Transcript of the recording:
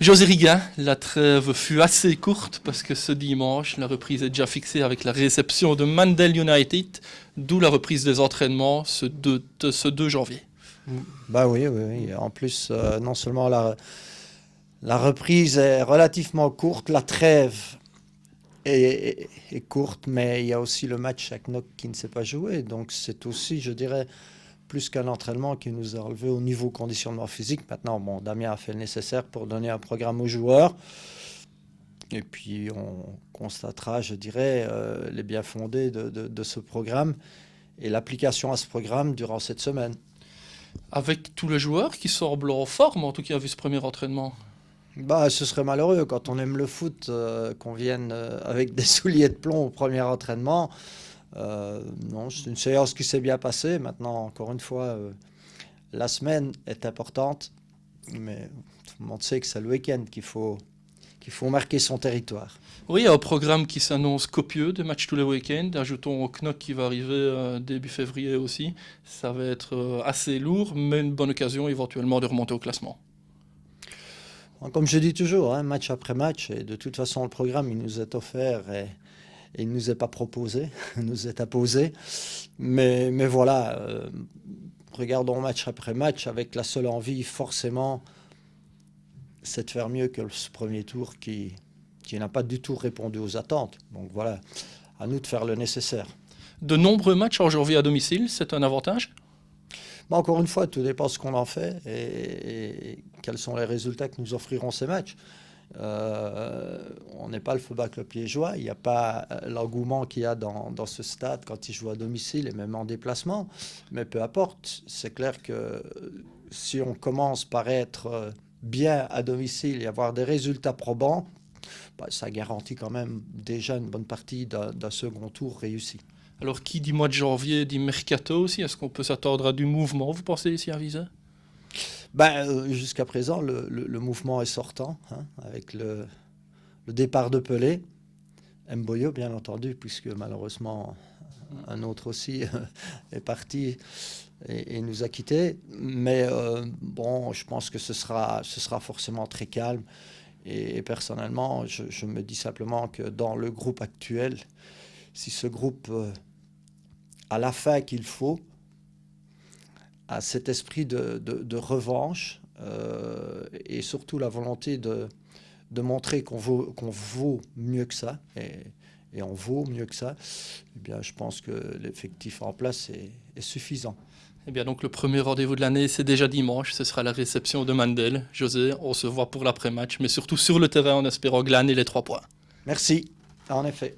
José Rigain, la trêve fut assez courte parce que ce dimanche, la reprise est déjà fixée avec la réception de Mandel United, d'où la reprise des entraînements ce 2 janvier. Bah oui, oui, oui. En plus, non seulement la reprise est relativement courte, la trêve est courte, mais il y a aussi le match à Knock qui ne s'est pas joué. Donc c'est aussi, je dirais, plus qu'un entraînement qui nous a relevé au niveau conditionnement physique. Maintenant, bon, Damien a fait le nécessaire pour donner un programme aux joueurs. Et puis on constatera, je dirais, les bien fondés de ce programme et l'application à ce programme durant cette semaine. Avec tous les joueurs qui semblent en forme, en tout cas vu ce premier entraînement. Bah, ce serait malheureux quand on aime le foot qu'on vienne avec des souliers de plomb au premier entraînement. Non, c'est une séance qui s'est bien passée. Maintenant, encore une fois, la semaine est importante, mais tout le monde sait que c'est le week-end qu'il faut marquer son territoire. Oui, un programme qui s'annonce copieux, des matchs tous les week-ends. Ajoutons au Knock qui va arriver début février aussi. Ça va être assez lourd, mais une bonne occasion éventuellement de remonter au classement. Comme je dis toujours, hein, match après match, et de toute façon le programme il nous est offert et il ne nous est pas proposé, il nous est apposé. Mais voilà, regardons match après match avec la seule envie forcément, c'est de faire mieux que ce premier tour qui n'a pas du tout répondu aux attentes. Donc voilà, à nous de faire le nécessaire. De nombreux matchs en janvier à domicile, c'est un avantage? Encore une fois, tout dépend de ce qu'on en fait et quels sont les résultats que nous offriront ces matchs. On n'est pas le Football Club liégeois, il n'y a pas l'engouement qu'il y a dans ce stade quand il joue à domicile et même en déplacement. Mais peu importe, c'est clair que si on commence par être bien à domicile et avoir des résultats probants, bah, ça garantit quand même déjà une bonne partie d'un second tour réussi. Alors qui dit mois de janvier dit mercato aussi? Est-ce qu'on peut s'attendre à du mouvement, vous pensez, ici à Viseu? Ben, jusqu'à présent, le mouvement est sortant, hein, avec le départ de Pelé, Mboyo bien entendu, puisque malheureusement un autre aussi est parti et nous a quittés. Mais bon, je pense que ce sera forcément très calme. Et personnellement, je me dis simplement que dans le groupe actuel, si ce groupe a la fin qu'il faut, à cet esprit de revanche et surtout la volonté de montrer qu'on vaut mieux que ça, et on vaut mieux que ça, eh bien, je pense que l'effectif en place est suffisant. Eh bien donc le premier rendez-vous de l'année, c'est déjà dimanche, ce sera la réception de Mandel. José, on se voit pour l'après-match, mais surtout sur le terrain en espérant glaner les 3 points. Merci, en effet.